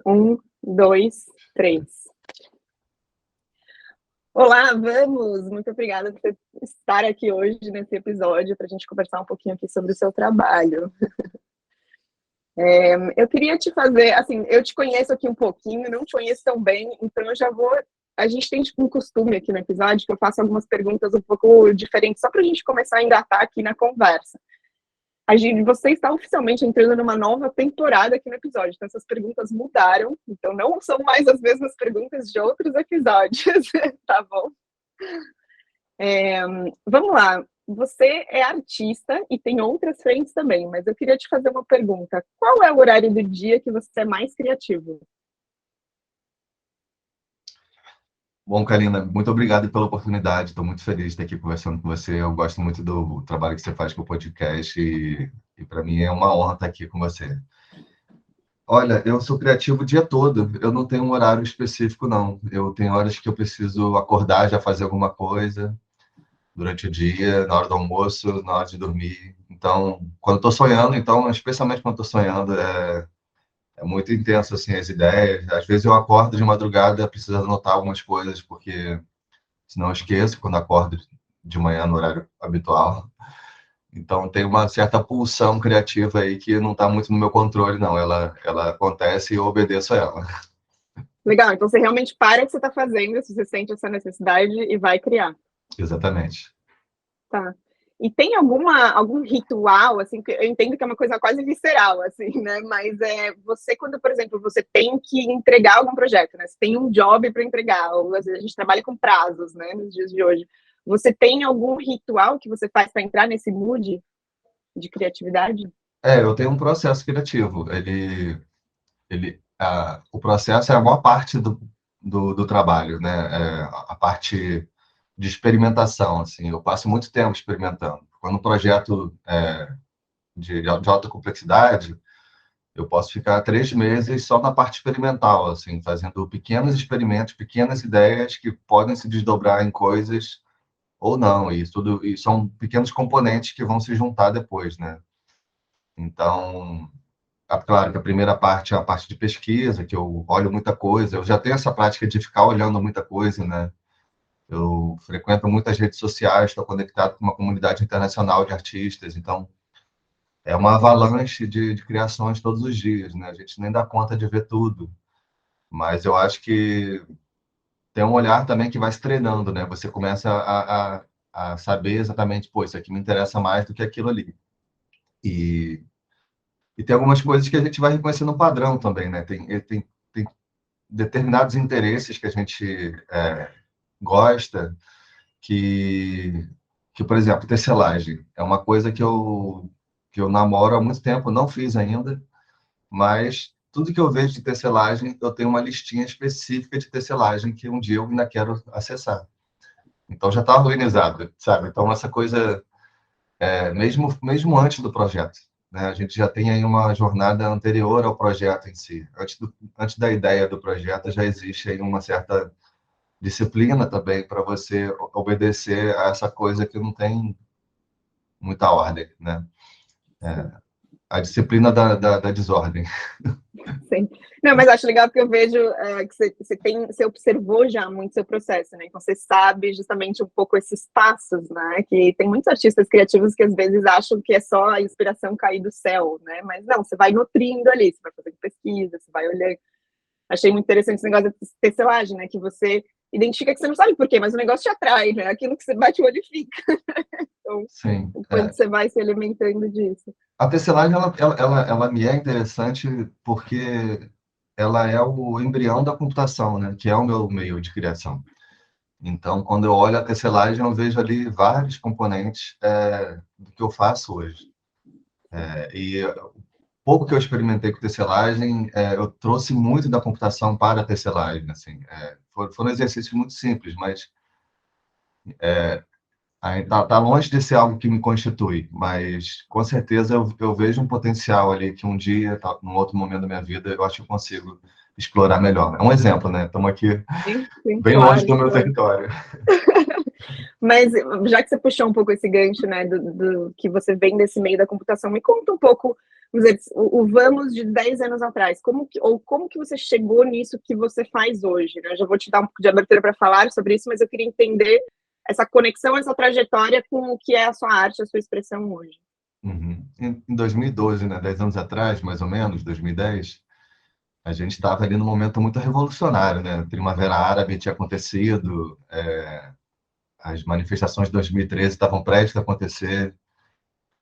Um, dois, três. Olá, vamos! Muito obrigada por estar aqui hoje nesse episódio para a gente conversar um pouquinho aqui sobre o seu trabalho. Eu queria te fazer, assim, eu te conheço aqui um pouquinho, não te conheço tão bem, então eu já vou. A gente tem tipo, um costume aqui no episódio que eu faço algumas perguntas um pouco diferentes, só para a gente começar a engatar aqui na conversa. Você está oficialmente entrando numa nova temporada aqui no episódio, então essas perguntas mudaram, então não são mais as mesmas perguntas de outros episódios, tá bom? Vamos lá, você é artista e tem outras frentes também, mas eu queria te fazer uma pergunta. Qual é o horário do dia que você é mais criativo? Bom, Karina, muito obrigado pela oportunidade. Estou muito feliz de estar aqui conversando com você. Eu gosto muito do trabalho que você faz com o podcast e para mim é uma honra estar aqui com você. Olha, eu sou criativo o dia todo. Eu não tenho um horário específico, não. Eu tenho horas que eu preciso acordar, já fazer alguma coisa durante o dia, na hora do almoço, na hora de dormir. Então, quando estou sonhando, então, especialmente quando estou sonhando, é muito intenso assim as ideias. Às vezes eu acordo de madrugada precisando anotar algumas coisas porque senão eu esqueço quando acordo de manhã no horário habitual. Então tem uma certa pulsão criativa aí que não está muito no meu controle, não. Ela acontece e eu obedeço a ela. Legal, então você realmente para o que você está fazendo, se você sente essa necessidade e vai criar. Exatamente. Tá. E tem algum ritual, assim, que eu entendo que é uma coisa quase visceral, assim, né? Mas você, quando, por exemplo, você tem que entregar algum projeto, né? Você tem um job para entregar, ou às vezes a gente trabalha com prazos, né? Nos dias de hoje. Você tem algum ritual que você faz para entrar nesse mood de criatividade? Eu tenho um processo criativo. O processo é a maior parte do trabalho, né? A parte de experimentação, assim. Eu passo muito tempo experimentando. Quando um projeto de alta complexidade, eu posso ficar 3 meses só na parte experimental, assim, fazendo pequenos experimentos, pequenas ideias que podem se desdobrar em coisas ou não. E são pequenos componentes que vão se juntar depois, né? Então, claro que a primeira parte é a parte de pesquisa, que eu olho muita coisa. Eu já tenho essa prática de ficar olhando muita coisa, né? Eu frequento muitas redes sociais, estou conectado com uma comunidade internacional de artistas, então é uma avalanche de criações todos os dias, né? A gente nem dá conta de ver tudo, mas eu acho que tem um olhar também que vai se treinando, né? Você começa a saber exatamente, pô, isso aqui me interessa mais do que aquilo ali. E, e tem algumas coisas que a gente vai reconhecendo um padrão também, né? Tem determinados interesses que a gente gosta, que, por exemplo, tecelagem. É uma coisa que eu namoro há muito tempo, não fiz ainda, mas tudo que eu vejo de tecelagem, eu tenho uma listinha específica de tecelagem que um dia eu ainda quero acessar. Então já está organizado, sabe? Então essa coisa, mesmo antes do projeto, né? A gente já tem aí uma jornada anterior ao projeto em si. Antes da ideia do projeto já existe aí uma certa disciplina também para você obedecer a essa coisa que não tem muita ordem, né? A disciplina da desordem. Sim. Não, mas acho legal porque eu vejo que você observou já muito seu processo, né? Então você sabe justamente um pouco esses passos, né? Que tem muitos artistas criativos que às vezes acham que é só a inspiração cair do céu, né? Mas não, você vai nutrindo ali, você vai fazendo pesquisa, você vai olhando. Achei muito interessante esse negócio da tecelagem, né? Que você identifica que você não sabe por quê, mas o negócio te atrai, né? Aquilo que você bate o olho e fica. Então, Sim. o quanto você vai se alimentando disso. A tecelagem, ela me é interessante porque ela é o embrião da computação, né? Que é o meu meio de criação. Então, quando eu olho a tecelagem, eu vejo ali vários componentes do que eu faço hoje. E pouco que eu experimentei com tecelagem, eu trouxe muito da computação para a tecelagem. Assim, foram exercícios muito simples, mas tá longe de ser algo que me constitui. Mas, com certeza, eu vejo um potencial ali que um dia, num outro momento da minha vida, eu acho que eu consigo explorar melhor. É um exemplo, né? Estamos aqui Sim, sim, bem longe claro, do meu claro. território. Mas já que você puxou um pouco esse gancho, né, que você vem desse meio da computação, me conta um pouco, vamos dizer, o Vamos de 10 anos atrás, como que você chegou nisso que você faz hoje, né? Eu já vou te dar um pouco de abertura para falar sobre isso, mas eu queria entender essa conexão, essa trajetória com o que é a sua arte, a sua expressão hoje. Uhum. Em 2012, né, 10 anos atrás, mais ou menos, 2010, a gente estava ali num momento muito revolucionário, né? Primavera Árabe tinha acontecido, as manifestações de 2013 estavam prestes a acontecer.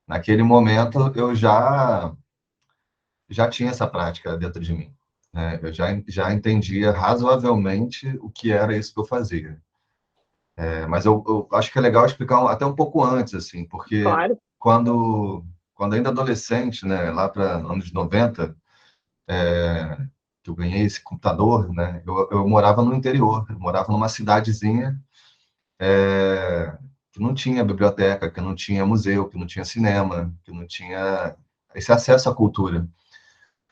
Naquele momento, eu já tinha essa prática dentro de mim, né? Eu já entendia razoavelmente o que era isso que eu fazia. Mas eu acho que é legal explicar até um pouco antes, assim, porque Claro. quando, quando ainda adolescente, né, lá para anos 90, que eu ganhei esse computador, né, eu morava no interior, eu morava numa cidadezinha que não tinha biblioteca, que não tinha museu, que não tinha cinema, que não tinha esse acesso à cultura.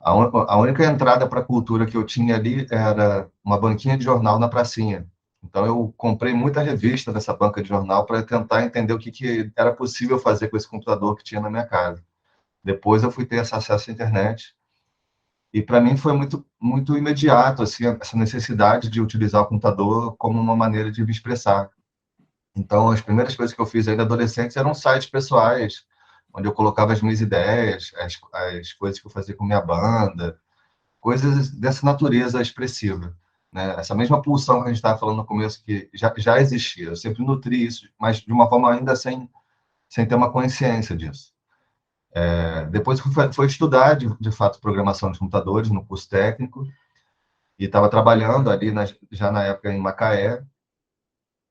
A única entrada para a cultura que eu tinha ali era uma banquinha de jornal na pracinha. Então, eu comprei muita revista nessa banca de jornal para tentar entender o que era possível fazer com esse computador que tinha na minha casa. Depois, eu fui ter esse acesso à internet. E, para mim, foi muito imediato assim, essa necessidade de utilizar o computador como uma maneira de me expressar. Então, as primeiras coisas que eu fiz ainda adolescente eram sites pessoais, onde eu colocava as minhas ideias, as coisas que eu fazia com minha banda, coisas dessa natureza expressiva, né? Essa mesma pulsão que a gente estava falando no começo, que já existia, eu sempre nutri isso, mas de uma forma ainda sem ter uma consciência disso. Depois foi estudar, de fato, programação de computadores no curso técnico, e estava trabalhando ali, já na época em Macaé,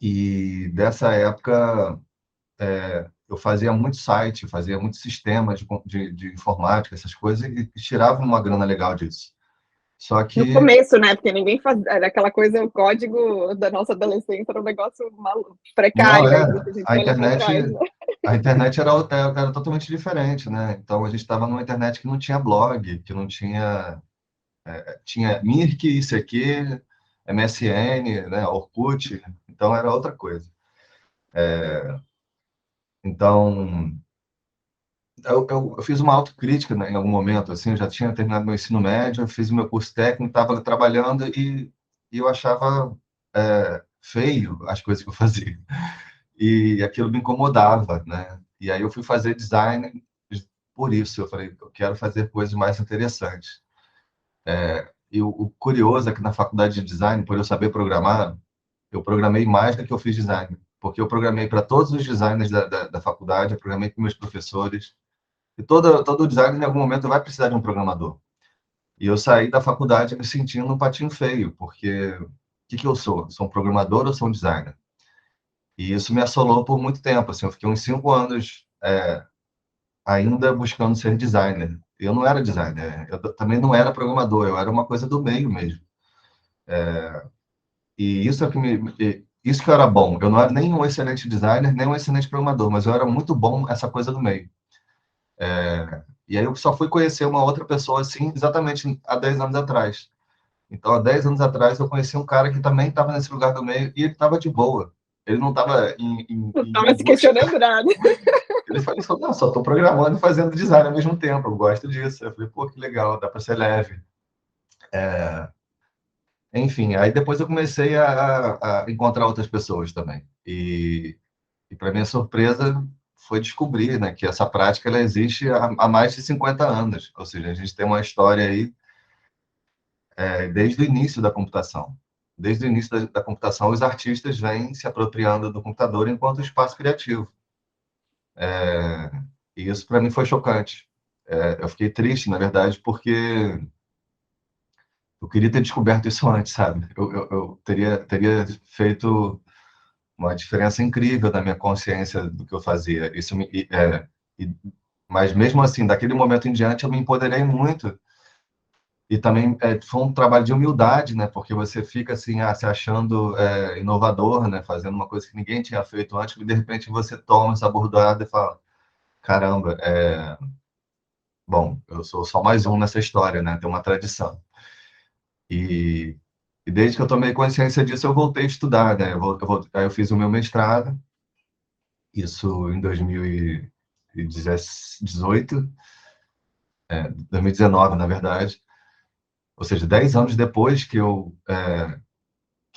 e dessa época eu fazia muito site, fazia muito sistema de informática, essas coisas, e tirava uma grana legal disso. Só No que começo, né? Porque ninguém faz. Era aquela coisa, o código da nossa adolescência era um negócio maluco, não, precário ainda, se a gente olha para trás, né? a internet era totalmente diferente, né? Então a gente estava numa internet que não tinha blog, que não tinha Mirk, ICQ, MSN, né? Orkut, então era outra coisa. Então eu fiz uma autocrítica, né, em algum momento, assim, eu já tinha terminado meu ensino médio, eu fiz o meu curso técnico, estava trabalhando e eu achava feio as coisas que eu fazia. E aquilo me incomodava, né? E aí eu fui fazer design por isso. Eu falei, eu quero fazer coisas mais interessantes. E o curioso é que na faculdade de design, por eu saber programar, eu programei mais do que eu fiz design. Porque eu programei para todos os designers da faculdade, eu programei para meus professores. E todo designer, em algum momento, vai precisar de um programador. E eu saí da faculdade me sentindo um patinho feio, porque o que eu sou? Sou um programador ou sou um designer? E isso me assolou por muito tempo. Assim, eu fiquei uns 5 anos ainda buscando ser designer. Eu não era designer, eu também não era programador, eu era uma coisa do meio mesmo. E isso é isso que eu era bom. Eu não era nem um excelente designer, nem um excelente programador, mas eu era muito bom essa coisa do meio. E aí eu só fui conhecer uma outra pessoa assim, exatamente há 10 anos atrás. Então, há 10 anos atrás, eu conheci um cara que também estava nesse lugar do meio e ele estava de boa. Ele não estava Não em estava se angústia. questionando nada. Ele falou, não, só estou programando e fazendo design ao mesmo tempo, eu gosto disso. Eu falei, pô, que legal, dá para ser leve. Enfim, aí depois eu comecei a encontrar outras pessoas também. E para minha surpresa, foi descobrir, né, que essa prática ela existe há mais de 50 anos. Ou seja, a gente tem uma história aí desde o início da computação. Desde o início da computação, os artistas vêm se apropriando do computador enquanto espaço criativo. E isso para mim foi chocante. Eu fiquei triste, na verdade, porque eu queria ter descoberto isso antes, sabe? Eu teria feito uma diferença incrível na minha consciência do que eu fazia. E- mas mesmo assim, daquele momento em diante, eu me empoderei muito. E também foi um trabalho de humildade, né? Porque você fica assim, se achando inovador, né? Fazendo uma coisa que ninguém tinha feito antes, e de repente você toma essa bordoada e fala: caramba, bom, eu sou só mais um nessa história, né? Tem uma tradição. E desde que eu tomei consciência disso, eu voltei a estudar, né? Aí eu fiz o meu mestrado, isso em 2018, 2019, na verdade. Ou seja, 10 anos depois que eu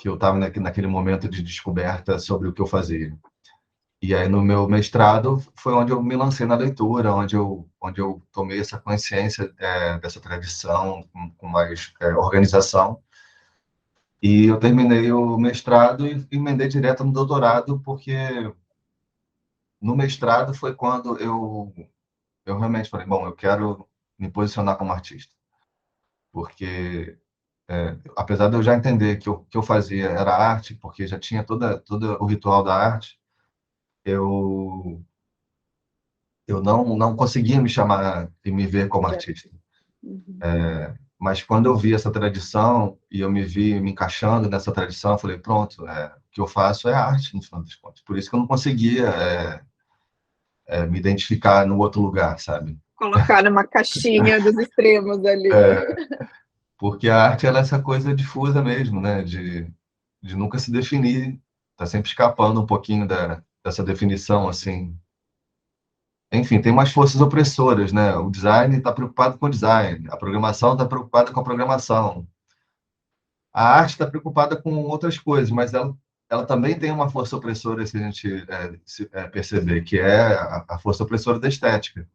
estava naquele momento de descoberta sobre o que eu fazia. E aí, no meu mestrado, foi onde eu me lancei na leitura, onde eu tomei essa consciência dessa tradição com mais organização. E eu terminei o mestrado e emendei direto no doutorado, porque no mestrado foi quando eu realmente falei, bom, eu quero me posicionar como artista. Porque, apesar de eu já entender que o que eu fazia era arte, porque já tinha todo o ritual da arte, eu, eu não conseguia me chamar e me ver como Já. artista. Uhum. Mas quando eu vi essa tradição e eu me vi me encaixando nessa tradição, eu falei, pronto, o que eu faço é arte, no final das contas. Por isso que eu não conseguia me identificar no outro lugar, sabe? Colocar numa caixinha dos extremos ali, né? É, porque a arte ela é essa coisa difusa mesmo, né? De nunca se definir, tá sempre escapando um pouquinho dessa definição, assim. Enfim, tem umas forças opressoras, né? O design está preocupado com o design, a programação está preocupada com a programação, a arte está preocupada com outras coisas, mas ela também tem uma força opressora, se a gente perceber, que é a força opressora da estética,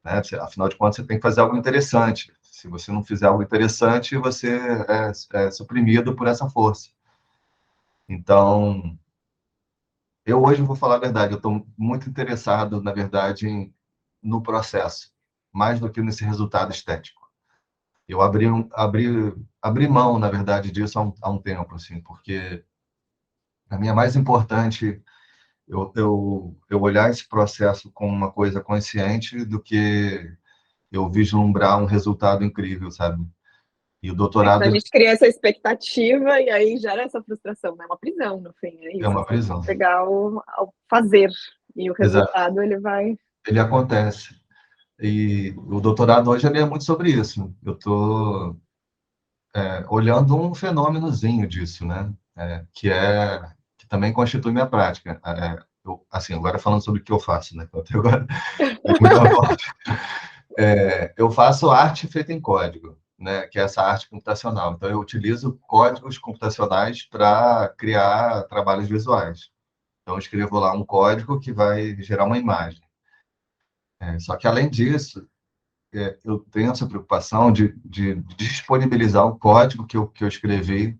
né? Afinal de contas, você tem que fazer algo interessante. Se você não fizer algo interessante, você é suprimido por essa força. Então, eu hoje vou falar a verdade, eu estou muito interessado, na verdade, no processo, mais do que nesse resultado estético. Eu abri mão, na verdade, disso há um tempo, assim, porque para mim é mais importante eu olhar esse processo como uma coisa consciente do que eu vislumbrar um resultado incrível, sabe? E o É que a doutorado gente cria essa expectativa e aí gera essa frustração, né? Uma prisão, no fim, é é isso. uma Você tem que prisão. pegar ao fazer e o Exato. resultado ele vai. Ele acontece. E o doutorado hoje ele é muito sobre isso. Eu estou olhando um fenômenozinho disso, né? Que também constitui minha prática. Assim, agora falando sobre o que eu faço, né? Até agora é muita parte. Eu faço arte feita em código, né? Que é essa arte computacional. Então, eu utilizo códigos computacionais para criar trabalhos visuais. Então, eu escrevo lá um código que vai gerar uma imagem. Só que, além disso, eu tenho essa preocupação de disponibilizar o código que eu escrevi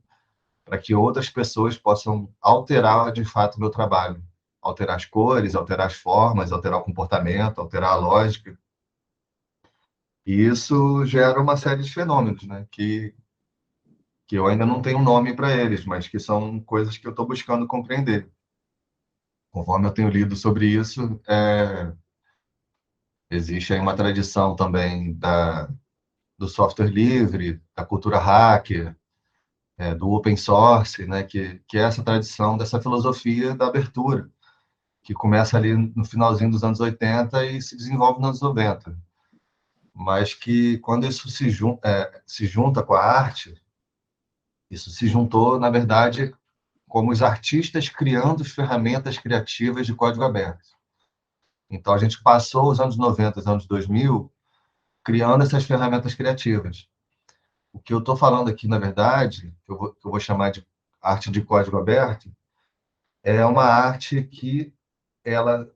para que outras pessoas possam alterar, de fato, o meu trabalho. Alterar as cores, alterar as formas, alterar o comportamento, alterar a lógica. E isso gera uma série de fenômenos, né? Que eu ainda não tenho nome para eles, mas que são coisas que eu estou buscando compreender. Conforme eu tenho lido sobre isso, existe aí uma tradição também do software livre, da cultura hacker, do open source, né? Que é essa tradição dessa filosofia da abertura, que começa ali no finalzinho dos anos 80 e se desenvolve nos anos 90. Mas que, quando isso se junta com a arte, isso se juntou, na verdade, como os artistas criando ferramentas criativas de código aberto. Então, a gente passou os anos 90, os anos 2000, criando essas ferramentas criativas. O que eu estou falando aqui, na verdade, que eu vou chamar de arte de código aberto, é uma arte que ela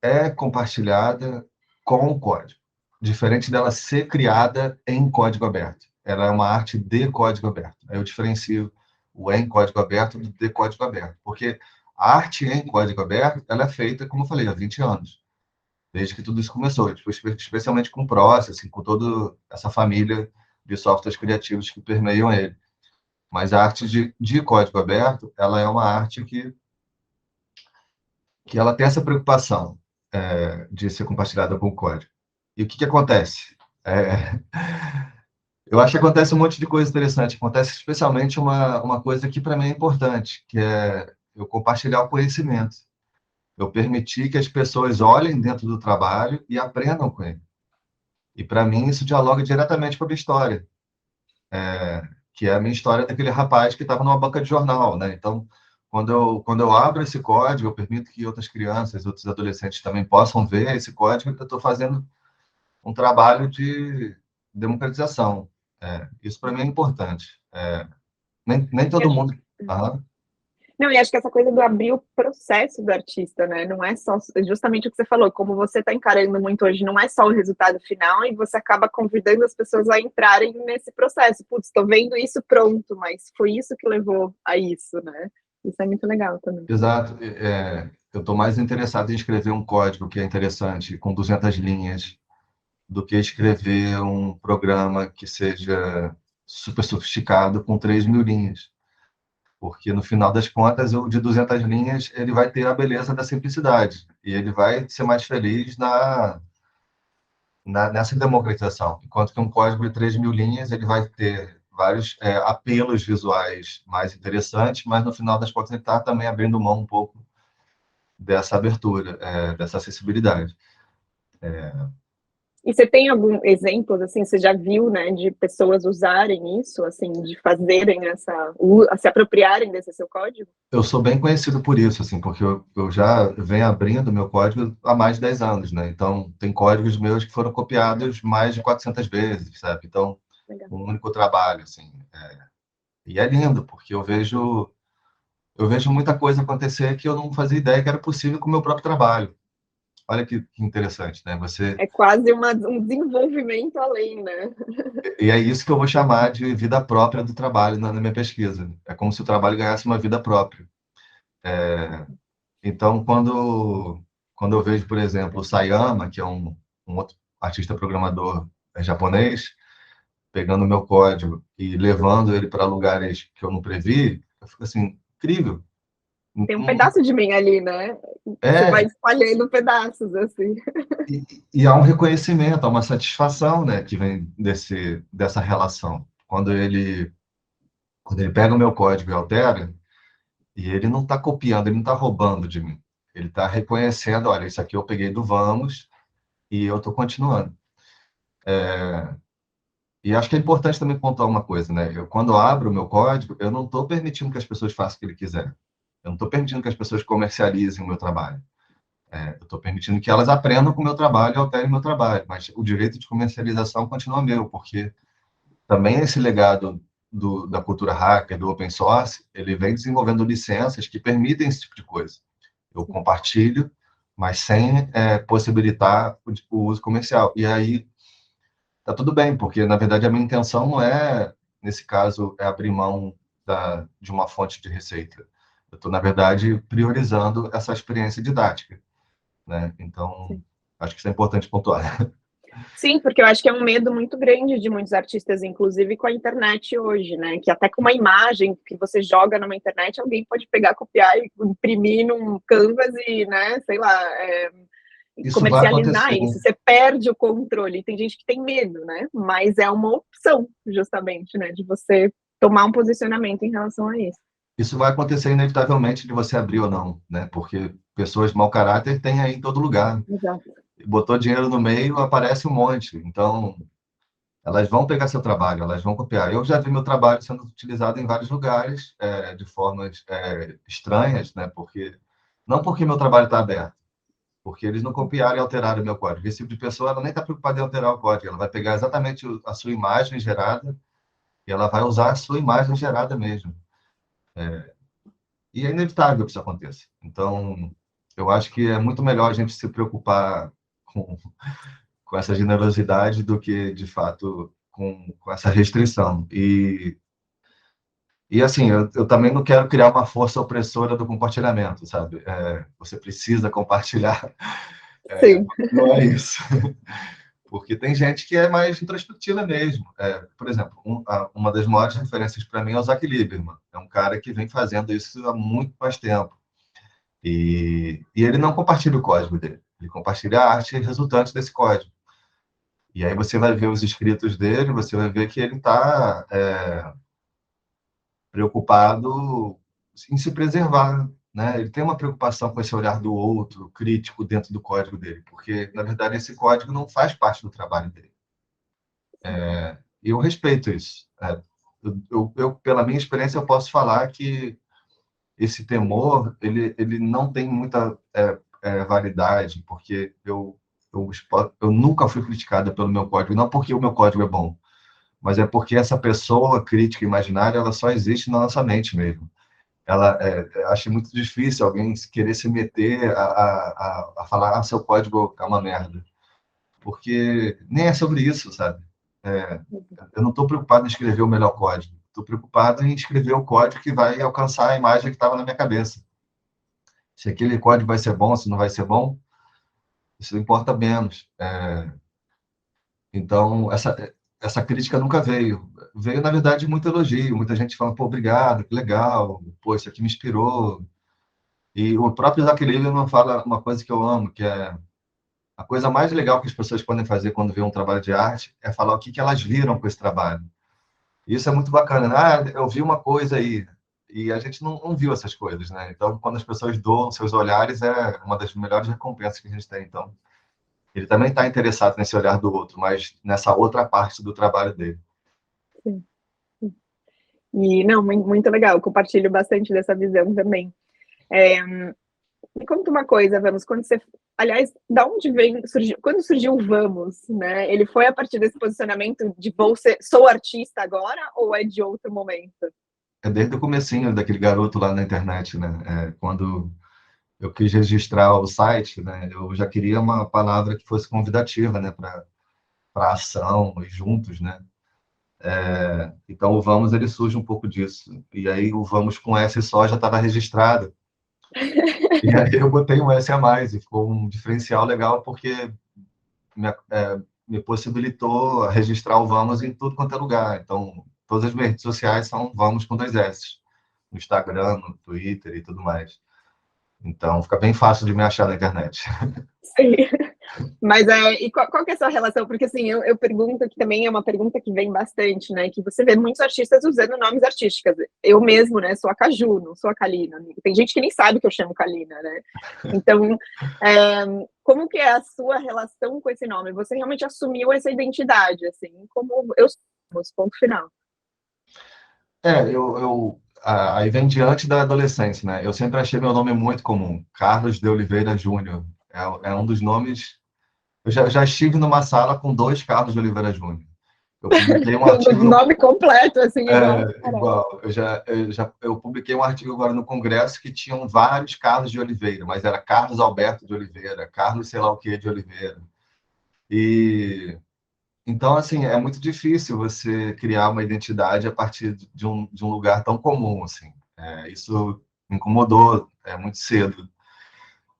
é compartilhada com o código, diferente dela ser criada em código aberto. Ela é uma arte de código aberto. Aí eu diferencio o em código aberto do de código aberto, porque a arte em código aberto, ela é feita, como eu falei, há 20 anos, desde que tudo isso começou, especialmente com o Processing, com toda essa família de softwares criativos que permeiam ele. Mas a arte de código aberto, ela é uma arte que ela tem essa preocupação de ser compartilhada com o código. E o que acontece? É, eu acho que acontece um monte de coisa interessante. Acontece especialmente uma coisa que para mim é importante, que é eu compartilhar o conhecimento. Eu permitir que as pessoas olhem dentro do trabalho e aprendam com ele. E para mim isso dialoga diretamente com a minha história, que é a minha história daquele rapaz que estava numa banca de jornal, né? Então, quando eu abro esse código, eu permito que outras crianças, outros adolescentes também possam ver esse código, eu estou fazendo um trabalho de democratização. Isso para mim é importante. Nem E todo acho- mundo. Aham. Não, e acho que essa coisa do abrir o processo do artista, né? Não é só justamente o que você falou, como você está encarando muito hoje, não é só o resultado final, e você acaba convidando as pessoas a entrarem nesse processo. Putz, estou vendo isso pronto, mas foi isso que levou a isso, né? Isso é muito legal também. Exato. Eu estou mais interessado em escrever um código que é interessante, com 200 linhas, do que escrever um programa que seja super sofisticado com 3.000 linhas. Porque, no final das contas, o de 200 linhas, ele vai ter a beleza da simplicidade. E ele vai ser mais feliz nessa democratização. Enquanto que um código de 3.000 linhas, ele vai ter vários apelos visuais mais interessantes, mas, no final das contas, ele está também abrindo mão um pouco dessa abertura, dessa acessibilidade. E você tem algum exemplo, assim, você já viu, né, de pessoas usarem isso, assim, de fazerem se apropriarem desse seu código? Eu sou bem conhecido por isso, assim, porque eu já venho abrindo meu código há mais de 10 anos, né? Então, tem códigos meus que foram copiados mais de 400 vezes, sabe? Então, Legal. um único trabalho, assim. E é lindo, porque eu vejo muita coisa acontecer que eu não fazia ideia que era possível com o meu próprio trabalho. Olha que interessante, né? É quase um desenvolvimento além, né? E é isso que eu vou chamar de vida própria do trabalho na minha pesquisa. É como se o trabalho ganhasse uma vida própria. Então, quando eu vejo, por exemplo, o Sayama, que é um outro artista programador japonês, pegando o meu código e levando ele para lugares que eu não previ, eu fico assim, incrível. Tem um pedaço de mim ali, né? Você vai É, espalhando pedaços, assim. e há um reconhecimento, há uma satisfação, né, que vem dessa relação. Quando ele pega o meu código e altera, e ele não está copiando, ele não está roubando de mim. Ele está reconhecendo, olha, isso aqui eu peguei do Vamos e eu estou continuando. E acho que é importante também pontuar uma coisa, né? Quando abro o meu código, eu não estou permitindo que as pessoas façam o que ele quiser. Eu não estou permitindo que as pessoas comercializem o meu trabalho. Eu estou permitindo que elas aprendam com o meu trabalho e alterem o meu trabalho. Mas o direito de comercialização continua meu, porque também esse legado da cultura hacker, do open source, ele vem desenvolvendo licenças que permitem esse tipo de coisa. Eu compartilho, mas sem possibilitar o uso comercial. E aí tá tudo bem, porque na verdade a minha intenção não é, nesse caso, abrir mão de uma fonte de receita. Eu estou, na verdade, priorizando essa experiência didática, né? Então, acho que isso é importante pontuar. Sim, porque eu acho que é um medo muito grande de muitos artistas, inclusive com a internet hoje, né? Que até com uma imagem que você joga numa internet, alguém pode pegar, copiar e imprimir num canvas e, né, sei lá, Isso vai comercializar acontecer. isso. Você perde o controle. Tem gente que tem medo, né? Mas é uma opção, justamente, né? De você tomar um posicionamento em relação a isso. Isso vai acontecer inevitavelmente de você abrir ou não, né? Porque pessoas de mau caráter tem aí em todo lugar. Exato. Botou dinheiro no meio, aparece um monte. Então, elas vão pegar seu trabalho, elas vão copiar. Eu já vi meu trabalho sendo utilizado em vários lugares, de formas estranhas, né? Não porque meu trabalho está aberto, porque eles não copiaram e alteraram o meu código. Esse tipo de pessoa, ela nem está preocupada em alterar o código, ela vai pegar exatamente a sua imagem gerada e ela vai usar a sua imagem gerada mesmo. E é inevitável que isso aconteça. Então, eu acho que é muito melhor a gente se preocupar com essa generosidade do que, de fato, com essa restrição. E assim, eu também não quero criar uma força opressora do compartilhamento, sabe? Você precisa compartilhar. Sim. Não é isso. Porque tem gente que é mais introspectiva mesmo. Por exemplo, uma das maiores referências para mim é o Zach Lieberman. É um cara que vem fazendo isso há muito mais tempo. E ele não compartilha o código dele. Ele compartilha a arte resultante desse código. E aí você vai ver os escritos dele, você vai ver que ele está preocupado em se preservar, né? Ele tem uma preocupação com esse olhar do outro, crítico, dentro do código dele, porque, na verdade, esse código não faz parte do trabalho dele. E eu respeito isso. Pela minha experiência, eu posso falar que esse temor, ele não tem muita validade, porque eu nunca fui criticado pelo meu código, não porque o meu código é bom, mas é porque essa pessoa crítica imaginária, ela só existe na nossa mente mesmo. Acho muito difícil alguém querer se meter a falar, seu código é uma merda, porque nem é sobre isso, sabe? É, eu não estou preocupado em escrever o melhor código, estou preocupado em escrever o código que vai alcançar a imagem que estava na minha cabeça. Se aquele código vai ser bom, se não vai ser bom, isso importa menos. Então, essa crítica nunca veio. Veio, na verdade, muito elogio, muita gente falando, pô, obrigado, que legal, pô, isso aqui me inspirou. E o próprio Zach Littleman fala uma coisa que eu amo, que é a coisa mais legal que as pessoas podem fazer quando vê um trabalho de arte é falar o que elas viram com esse trabalho. E isso é muito bacana, né? Ah, eu vi uma coisa aí. E a gente não viu essas coisas, né? Então, quando as pessoas doam seus olhares, é uma das melhores recompensas que a gente tem. Então, ele também está interessado nesse olhar do outro, mas nessa outra parte do trabalho dele. Sim. E, não, muito legal, compartilho bastante dessa visão também. Me conta uma coisa, Vamos, quando você... Aliás, da onde quando surgiu o Vamos, né? Ele foi a partir desse posicionamento de sou artista agora, ou é de outro momento? É desde o comecinho daquele garoto lá na internet, né? Quando eu quis registrar o site, né? Eu já queria uma palavra que fosse convidativa, né? Para ação e juntos, né? Então o Vamos ele surge um pouco disso. E aí o Vamos com S só já estava registrado. E aí eu botei um S a mais e ficou um diferencial legal porque me possibilitou registrar o Vamos em tudo quanto é lugar. Então todas as minhas redes sociais são Vamos com dois S, no Instagram, no Twitter e tudo mais. Então fica bem fácil de me achar na internet. Sim. Mas e qual que é a sua relação? Porque assim, eu pergunto, que também é uma pergunta que vem bastante, né? Que você vê muitos artistas usando nomes artísticos. Eu mesmo, né? Sou a Caju, não sou a Kalina. Tem gente que nem sabe que eu chamo Kalina, né? Então, como que é a sua relação com esse nome? Você realmente assumiu essa identidade, assim, como eu somos, ponto final. Aí vem diante da adolescência, né? Eu sempre achei meu nome muito comum, Carlos de Oliveira Júnior. É um dos nomes. Eu já estive numa sala com dois Carlos de Oliveira Júnior. Eu publiquei um O artigo nome completo, assim, igual. igual. Eu publiquei um artigo agora no Congresso que tinham vários Carlos de Oliveira, mas era Carlos Alberto de Oliveira, Carlos sei lá o que de Oliveira. E então, assim, é muito difícil você criar uma identidade a partir de um lugar tão comum, assim. Isso me incomodou muito cedo.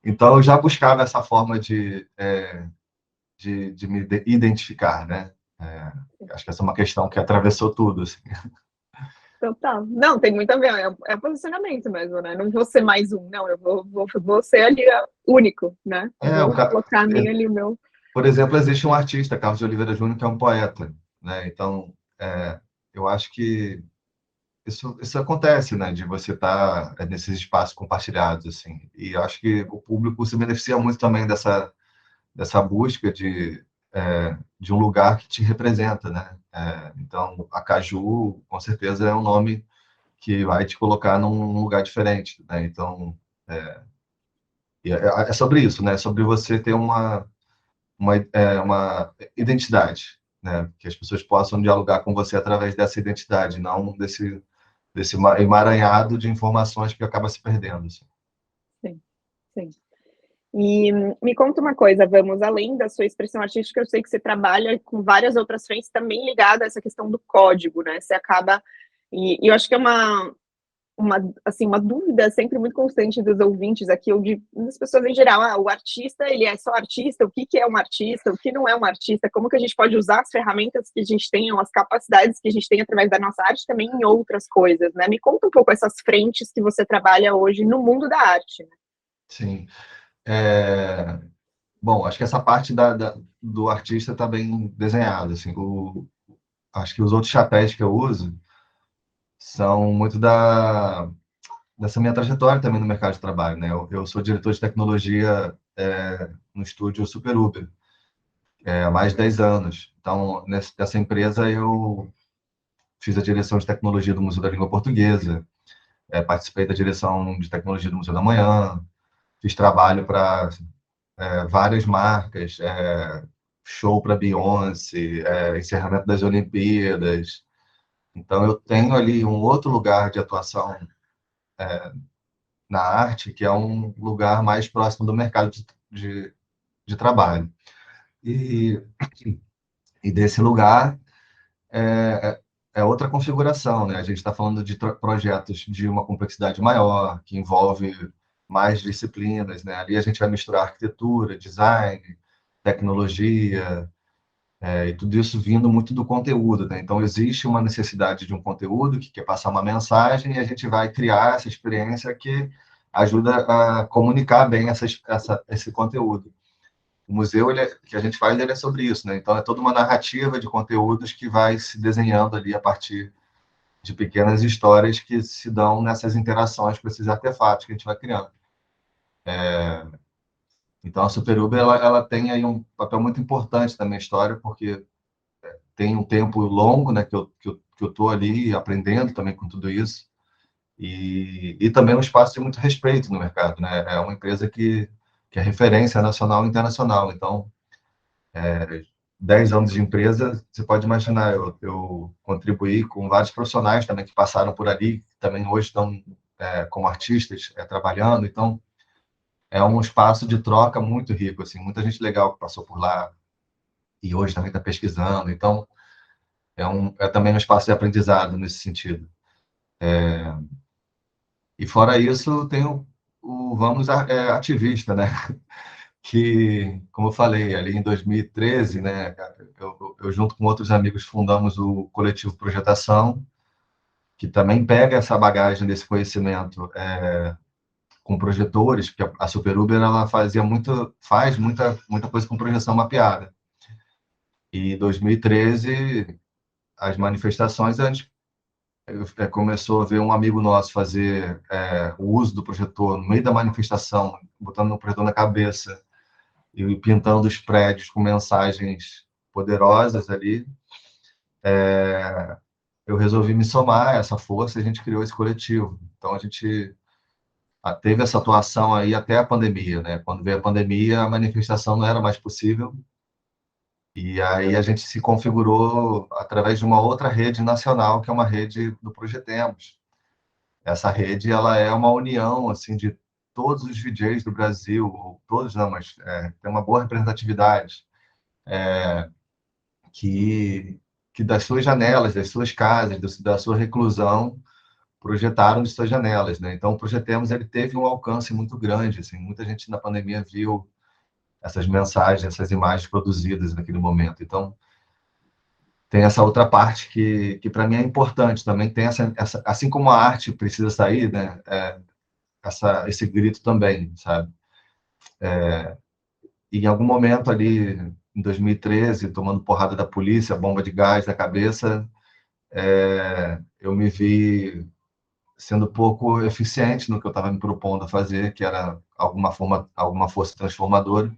Então, eu já buscava essa forma de me identificar, né? Acho que essa é uma questão que atravessou tudo, assim. Total. Não, tem muito a ver, posicionamento mesmo, né? Não vou ser mais um, não, eu vou ser ali único, né? Vou colocar a minha ali, o meu. Por exemplo, existe um artista, Carlos de Oliveira Júnior, que é um poeta, né? Então, eu acho que isso acontece, né? De você estar nesses espaços compartilhados, assim. E eu acho que o público se beneficia muito também dessa busca de um lugar que te representa, né? Então, a Caju, com certeza, é um nome que vai te colocar num lugar diferente, né? Então, é sobre isso, né? Sobre você ter uma identidade, né? Que as pessoas possam dialogar com você através dessa identidade, não desse emaranhado de informações que acaba se perdendo. Assim. Sim, sim. E me conta uma coisa, Vamos, além da sua expressão artística, eu sei que você trabalha com várias outras frentes também ligadas a essa questão do código, né? Você acaba... E eu acho que é assim, uma dúvida sempre muito constante dos ouvintes aqui, ou das pessoas em geral. O artista, ele é só artista? O que é um artista? O que não é um artista? Como que a gente pode usar as ferramentas que a gente tem, ou as capacidades que a gente tem através da nossa arte também em outras coisas, né? Me conta um pouco essas frentes que você trabalha hoje no mundo da arte. Né? Sim. Bom, acho que essa parte do artista está bem desenhada. Assim, acho que os outros chapéus que eu uso são muito dessa minha trajetória também no mercado de trabalho, né? Eu sou diretor de tecnologia no estúdio Super Uber há mais de 10 anos. Então, nessa empresa eu fiz a direção de tecnologia do Museu da Língua Portuguesa. participei da direção de tecnologia do Museu da Manhã, fiz trabalho para várias marcas, show para Beyoncé, encerramento das Olimpíadas. Então, eu tenho ali um outro lugar de atuação na arte, que é um lugar mais próximo do mercado de trabalho. E, e desse lugar é outra configuração, né? A gente está falando de projetos de uma complexidade maior, que envolve mais disciplinas, né? Ali a gente vai misturar arquitetura, design, tecnologia, e tudo isso vindo muito do conteúdo, né? Então, existe uma necessidade de um conteúdo que quer passar uma mensagem e a gente vai criar essa experiência que ajuda a comunicar bem esse conteúdo. O museu que a gente faz ele é sobre isso, né? Então, é toda uma narrativa de conteúdos que vai se desenhando ali a partir de pequenas histórias que se dão nessas interações com esses artefatos que a gente vai criando. Então, a Superuber, ela tem aí um papel muito importante na minha história, porque tem um tempo longo, né, que eu tô ali aprendendo também com tudo isso, e também um espaço de muito respeito no mercado, né? É uma empresa que é referência nacional e internacional. Então, 10 anos de empresa, você pode imaginar, eu contribuí com vários profissionais também que passaram por ali, que também hoje estão como artistas trabalhando. Então, é um espaço de troca muito rico, assim, muita gente legal que passou por lá e hoje também está pesquisando. Então, é também um espaço de aprendizado nesse sentido. E fora isso, tem o Vamos Ativista, né? Que, como eu falei, ali em 2013, né, eu junto com outros amigos fundamos o coletivo Projetação, que também pega essa bagagem desse conhecimento com projetores, porque a Superuber ela faz muita coisa com projeção mapeada. E em 2013, as manifestações, a gente começou a ver um amigo nosso fazer o uso do projetor no meio da manifestação, botando o projetor na cabeça e pintando os prédios com mensagens poderosas ali. Eu resolvi me somar a essa força e a gente criou esse coletivo. Então, a gente teve essa atuação aí até a pandemia, né? Quando veio a pandemia, a manifestação não era mais possível, e aí a gente se configurou através de uma outra rede nacional, que é uma rede do Projetemos. Essa rede, ela é uma união, assim, de todos os DJs do Brasil, ou todos não, mas tem uma boa representatividade, que das suas janelas, das suas casas, da sua reclusão, projetaram de suas janelas, né? Então, o Projetemos, ele teve um alcance muito grande, assim, muita gente na pandemia viu essas mensagens, essas imagens produzidas naquele momento. Então, tem essa outra parte que para mim é importante também, tem assim como a arte precisa sair, né? Esse grito também, sabe? E em algum momento ali, em 2013, tomando porrada da polícia, bomba de gás na cabeça, eu me vi sendo pouco eficiente no que eu estava me propondo a fazer, que era alguma força transformadora,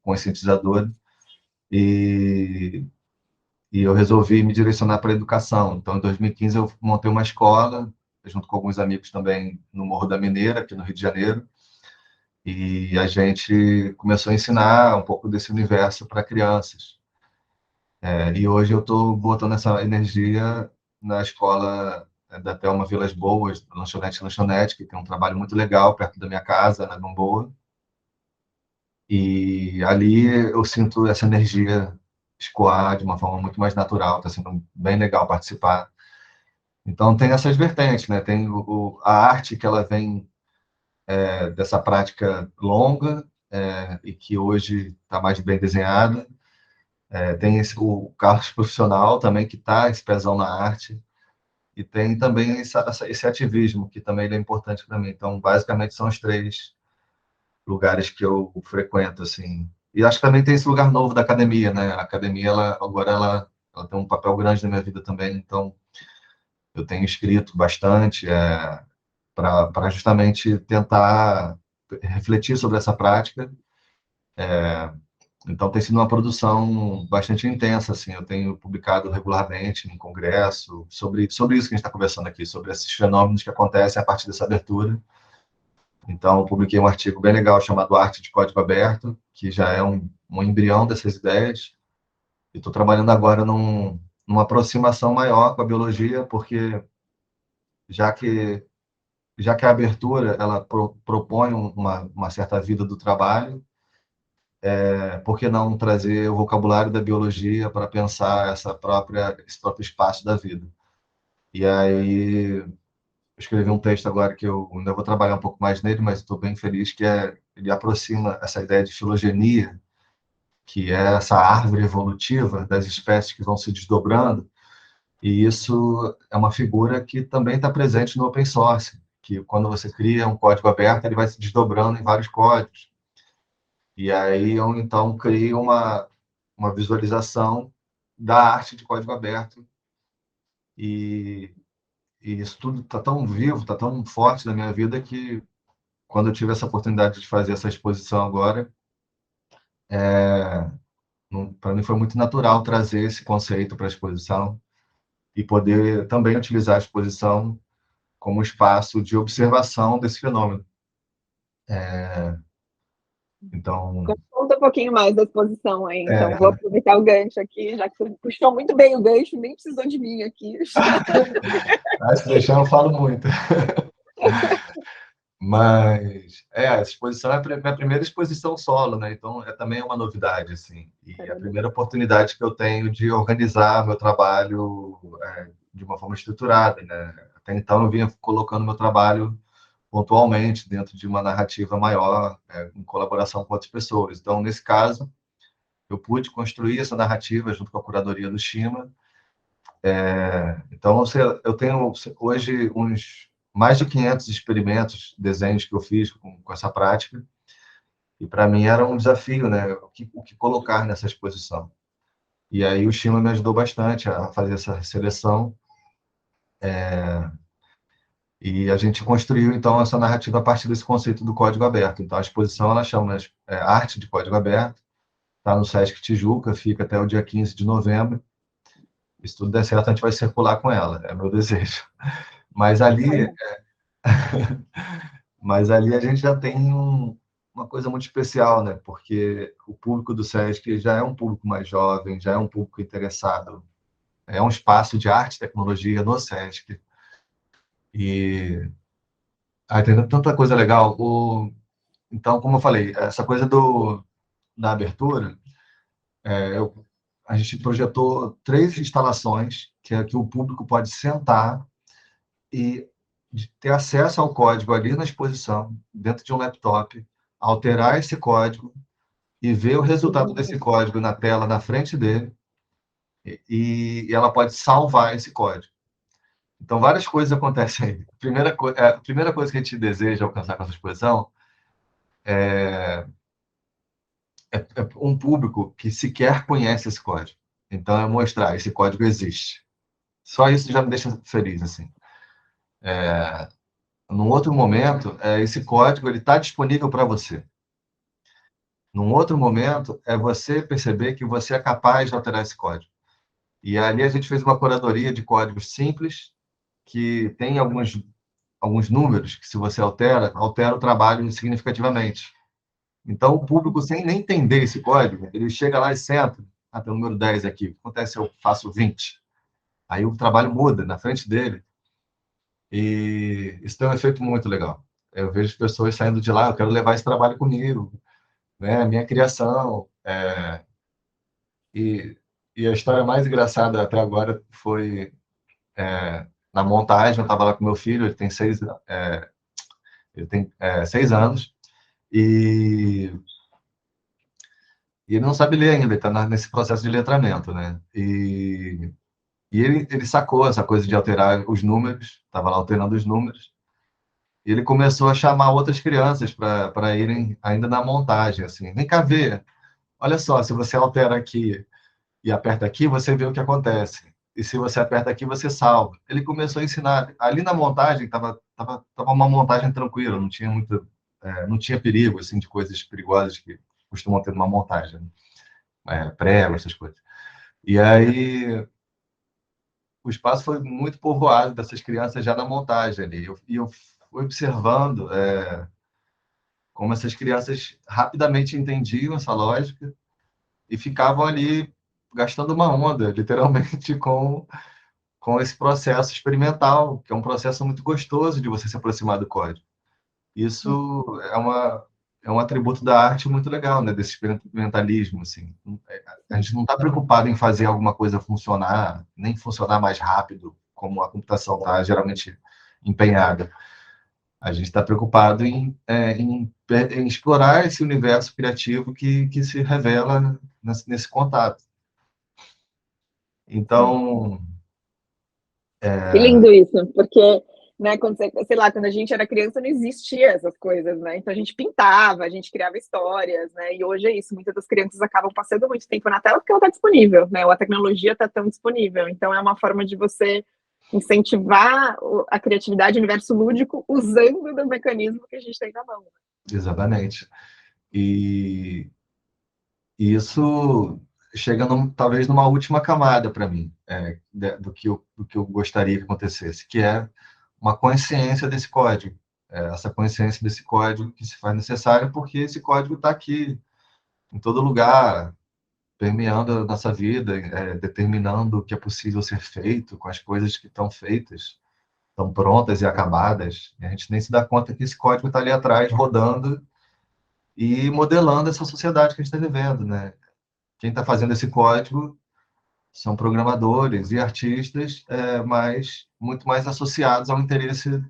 conscientizadora, e, e eu resolvi me direcionar para a educação. Então, em 2015, eu montei uma escola, junto com alguns amigos também, no Morro da Mineira, aqui no Rio de Janeiro, e a gente começou a ensinar um pouco desse universo para crianças. E hoje eu estou botando essa energia na escola da Thelma Vilas Boas, Lanchonete, que tem um trabalho muito legal perto da minha casa, na Gamboa. E ali eu sinto essa energia escoar de uma forma muito mais natural, está sendo bem legal participar. Então tem essas vertentes, né? Tem a arte que ela vem dessa prática longa e que hoje está mais bem desenhada. Tem o Carlos profissional também, que está esse pezão na arte, e tem também esse ativismo, que também é importante para mim. Então, basicamente, são os três lugares que eu frequento, assim. E acho que também tem esse lugar novo da academia, né? A academia, agora ela tem um papel grande na minha vida também, então eu tenho escrito bastante para justamente tentar refletir sobre essa prática Então, tem sido uma produção bastante intensa, assim. Eu tenho publicado regularmente em congresso sobre isso que a gente está conversando aqui, sobre esses fenômenos que acontecem a partir dessa abertura. Então, eu publiquei um artigo bem legal chamado Arte de Código Aberto, que já é um embrião dessas ideias. E estou trabalhando agora numa aproximação maior com a biologia, porque já que, já que a abertura ela propõe uma certa vida do trabalho, por que não trazer o vocabulário da biologia para pensar esse próprio espaço da vida? E aí, eu escrevi um texto agora que eu ainda vou trabalhar um pouco mais nele, mas estou bem feliz que ele aproxima essa ideia de filogenia, que é essa árvore evolutiva das espécies que vão se desdobrando, e isso é uma figura que também está presente no open source, que quando você cria um código aberto, ele vai se desdobrando em vários códigos. E aí eu, então, crio uma visualização da arte de código aberto, e, e isso tudo está tão vivo, está tão forte na minha vida que, quando eu tive essa oportunidade de fazer essa exposição agora, para mim foi muito natural trazer esse conceito para a exposição e poder também utilizar a exposição como espaço de observação desse fenômeno. Então, Conta um pouquinho mais da exposição aí, então. Vou é, aproveitar o gancho aqui, já que você puxou muito bem o gancho, nem precisou de mim aqui. se deixar eu falo muito. Mas, a exposição é a minha primeira exposição solo, né? Então, também é uma novidade, assim. E a primeira oportunidade que eu tenho de organizar meu trabalho de uma forma estruturada, né? Até então, eu vinha colocando meu trabalho pontualmente dentro de uma narrativa maior, em colaboração com outras pessoas. Então, nesse caso, eu pude construir essa narrativa junto com a curadoria do Shima. Então, eu tenho hoje uns mais de 500 experimentos, desenhos que eu fiz com essa prática, e para mim era um desafio, né? O que colocar nessa exposição. E aí o Shima me ajudou bastante a fazer essa seleção, e a gente construiu, então, essa narrativa a partir desse conceito do código aberto. Então, a exposição, ela chama Arte de Código Aberto, está no Sesc Tijuca, fica até o dia 15 de novembro. Se tudo der certo, a gente vai circular com ela, é meu desejo. Mas ali, mas ali a gente já tem uma coisa muito especial, né? Porque o público do Sesc já é um público mais jovem, já é um público interessado. É um espaço de arte e tecnologia no Sesc. E tem tanta coisa legal. Então, como eu falei, essa coisa da abertura, é, eu, a gente projetou 3 instalações que é que o público pode sentar e ter acesso ao código ali na exposição, dentro de um laptop, alterar esse código e ver o resultado desse código na tela na frente dele, e ela pode salvar esse código. Então, várias coisas acontecem aí. A primeira coisa que a gente deseja alcançar com essa exposição é um público que sequer conhece esse código. Então, é mostrar esse código existe. Só isso já me deixa feliz, assim. Num outro momento, esse código ele está disponível para você. Num outro momento, é você perceber que você é capaz de alterar esse código. E ali a gente fez uma curadoria de códigos simples, que tem alguns números que, se você altera o trabalho significativamente. Então, o público, sem nem entender esse código, ele chega lá e senta, tem o número 10 aqui, o que acontece se eu faço 20? Aí o trabalho muda na frente dele, e isso tem um efeito muito legal. Eu vejo pessoas saindo de lá, eu quero levar esse trabalho comigo, né? Minha criação. E, e a história mais engraçada até agora foi na montagem. Eu estava lá com meu filho, ele tem 6 anos, e, e ele não sabe ler ainda, ele está nesse processo de letramento, né? E ele sacou essa coisa de alterar os números, estava lá alterando os números, e ele começou a chamar outras crianças para irem ainda na montagem, assim, vem cá ver, olha só, se você altera aqui e aperta aqui, você vê o que acontece. E se você aperta aqui, você salva. Ele começou a ensinar. Ali na montagem, tava uma montagem tranquila, não tinha perigo, assim, de coisas perigosas que costumam ter numa montagem. prego, essas coisas. E aí o espaço foi muito povoado dessas crianças já na montagem ali. E eu fui observando como essas crianças rapidamente entendiam essa lógica e ficavam ali gastando uma onda, literalmente, com esse processo experimental, que é um processo muito gostoso de você se aproximar do código. Isso é um atributo da arte muito legal, né? Desse experimentalismo, assim. A gente não está preocupado em fazer alguma coisa funcionar, nem funcionar mais rápido, como a computação está geralmente empenhada. A gente está preocupado em explorar esse universo criativo que se revela nesse contato. Então, Que lindo isso, porque, né, quando você, sei lá, quando a gente era criança não existia essas coisas, né? Então a gente pintava, a gente criava histórias, né? E hoje é isso, muitas das crianças acabam passando muito tempo na tela porque ela está disponível, né? Ou a tecnologia está tão disponível. Então é uma forma de você incentivar a criatividade, o universo lúdico, usando do mecanismo que a gente tem na mão. exatamente. E isso chega talvez numa última camada para mim, do que eu gostaria que acontecesse, que é uma consciência desse código. Essa consciência desse código que se faz necessário porque esse código está aqui, em todo lugar, permeando a nossa vida, determinando o que é possível ser feito com as coisas que estão feitas, estão prontas e acabadas. E a gente nem se dá conta que esse código está ali atrás, rodando e modelando essa sociedade que a gente está vivendo, né? Quem está fazendo esse código são programadores e artistas, mas muito mais associados ao interesse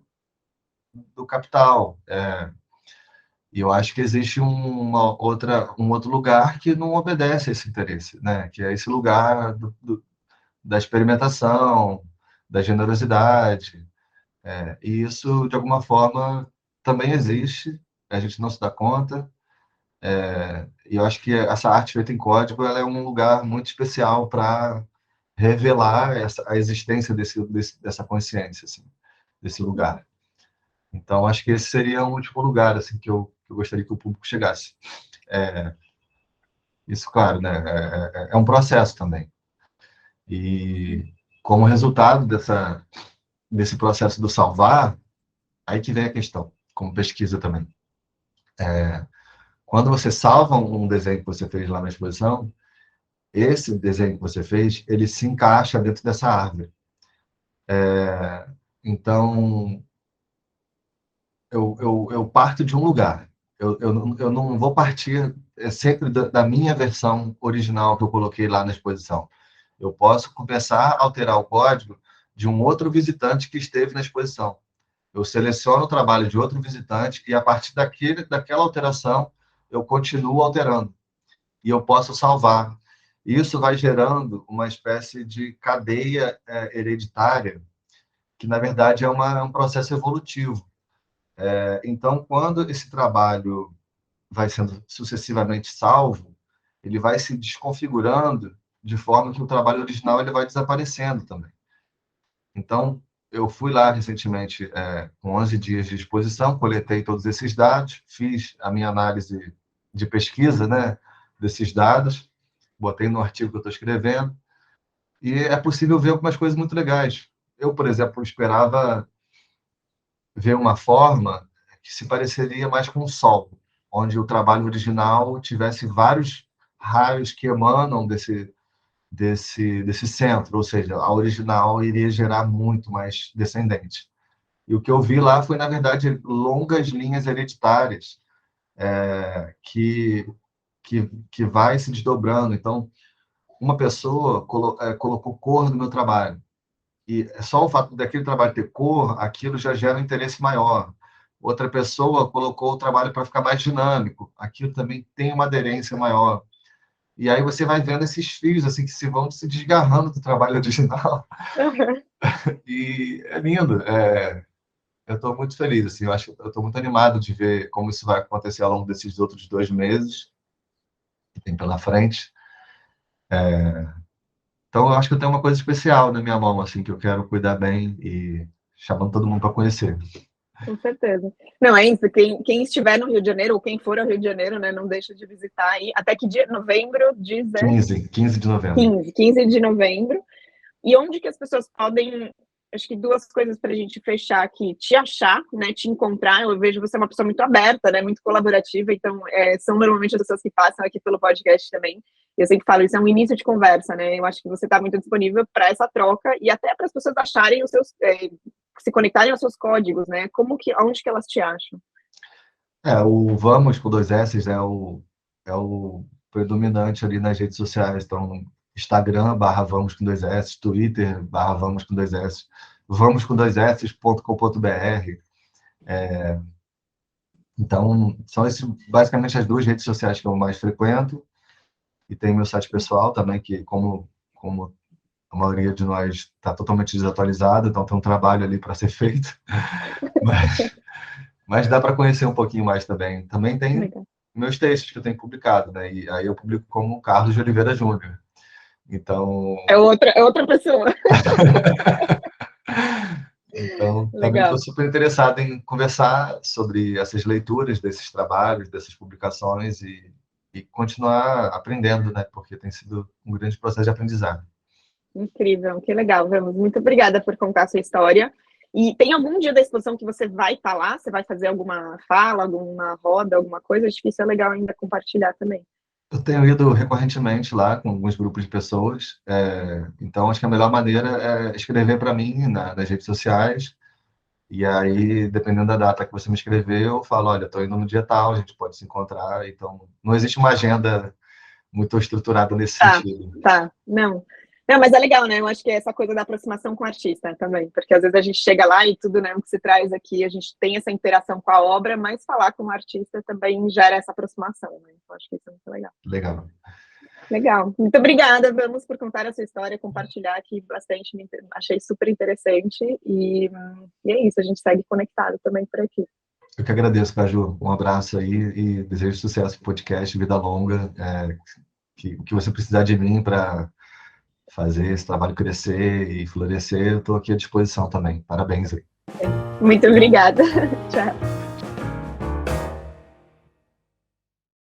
do capital. E eu acho que existe um outro lugar que não obedece a esse interesse, né? Que é esse lugar da experimentação, da generosidade. E isso, de alguma forma, também existe, a gente não se dá conta. E eu acho que essa arte feita em código ela é um lugar muito especial para revelar a existência dessa consciência, assim, desse lugar. Então, acho que esse seria o último lugar assim, que eu gostaria que o público chegasse. Isso, claro, né, é um processo também. E como resultado desse processo do salvar, aí que vem a questão, como pesquisa também. Quando você salva um desenho que você fez lá na exposição, esse desenho que você fez, ele se encaixa dentro dessa árvore. Então, eu parto de um lugar. Eu não vou partir sempre da minha versão original que eu coloquei lá na exposição. Eu posso começar a alterar o código de um outro visitante que esteve na exposição. Eu seleciono o trabalho de outro visitante e, a partir daquela alteração, eu continuo alterando. E eu posso salvar. Isso vai gerando uma espécie de cadeia hereditária, que, na verdade, é um processo evolutivo. Então, quando esse trabalho vai sendo sucessivamente salvo, ele vai se desconfigurando de forma que o trabalho original ele vai desaparecendo também. Então, eu fui lá recentemente com 11 dias de exposição, coletei todos esses dados, fiz a minha análise de pesquisa, né, desses dados, botei no artigo que eu estou escrevendo, e é possível ver algumas coisas muito legais. Eu, por exemplo, esperava ver uma forma que se pareceria mais com o Sol, onde o trabalho original tivesse vários raios que emanam desse centro, ou seja, a original iria gerar muito mais descendentes. E o que eu vi lá foi, na verdade, longas linhas hereditárias que vai se desdobrando. Então, uma pessoa colocou cor no meu trabalho, e só o fato daquele trabalho ter cor, aquilo já gera um interesse maior. Outra pessoa colocou o trabalho para ficar mais dinâmico, aquilo também tem uma aderência maior. E aí você vai vendo esses fios assim que se vão se desgarrando do trabalho original. Uhum. E é lindo. Eu estou muito feliz, assim, eu acho, eu estou muito animado de ver como isso vai acontecer ao longo desses outros 2 meses que tem pela frente. Então, eu acho que eu tenho uma coisa especial na minha mão, assim, que eu quero cuidar bem e chamando todo mundo para conhecer. Com certeza. Não, é isso. Quem estiver no Rio de Janeiro, ou quem for ao Rio de Janeiro, né, não deixa de visitar aí. Até que dia? Novembro, diz, 15 de novembro. 15 de novembro. E onde que as pessoas podem, acho que duas coisas para a gente fechar aqui, te achar, né, te encontrar. Eu vejo você uma pessoa muito aberta, né, muito colaborativa, então são normalmente as pessoas que passam aqui pelo podcast também. Eu sempre falo, isso é um início de conversa, né? Eu acho que você está muito disponível para essa troca e até para as pessoas acharem os seus, se conectarem aos seus códigos, né? Onde que elas te acham? O Vamos com dois S é o predominante ali nas redes sociais. Então, Instagram, /Vamos com dois S, Twitter, /Vamos com dois S, vamos com dois S.com.br. Então, são basicamente as duas redes sociais que eu mais frequento. E tem meu site pessoal também, que como a maioria de nós está totalmente desatualizado, então tem um trabalho ali para ser feito. Mas dá para conhecer um pouquinho mais também. Também tem Legal. meus textos que eu tenho publicado, né? E aí eu publico como Carlos de Oliveira Júnior. Então... É outra pessoa. Então, também Legal. estou super interessado em conversar sobre essas leituras desses trabalhos, dessas publicações e continuar aprendendo, né? Porque tem sido um grande processo de aprendizado. Incrível, que legal, Ramos. Muito obrigada por contar a sua história. E tem algum dia da exposição que você vai estar lá? Você vai fazer alguma fala, alguma roda, alguma coisa? Acho que isso é legal ainda compartilhar também. Eu tenho ido recorrentemente lá com alguns grupos de pessoas, então acho que a melhor maneira é escrever para mim nas redes sociais, e aí, dependendo da data que você me escrever, eu falo, olha, estou indo no dia tal, a gente pode se encontrar, então não existe uma agenda muito estruturada nesse sentido. Tá, não. Não, mas é legal, né? Eu acho que é essa coisa da aproximação com o artista também, porque às vezes a gente chega lá e tudo, né, o que se traz aqui, a gente tem essa interação com a obra, mas falar com o artista também gera essa aproximação, né? Então acho que isso é muito legal. Legal. Legal. Muito obrigada, Vamos, por contar a sua história, compartilhar aqui bastante, achei super interessante e é isso, a gente segue conectado também por aqui. Eu que agradeço, Caju. Um abraço aí e desejo sucesso pro podcast, vida longa, que você precisar de mim para fazer esse trabalho crescer e florescer, eu estou aqui à disposição também. Parabéns aí. Muito obrigada. Tchau.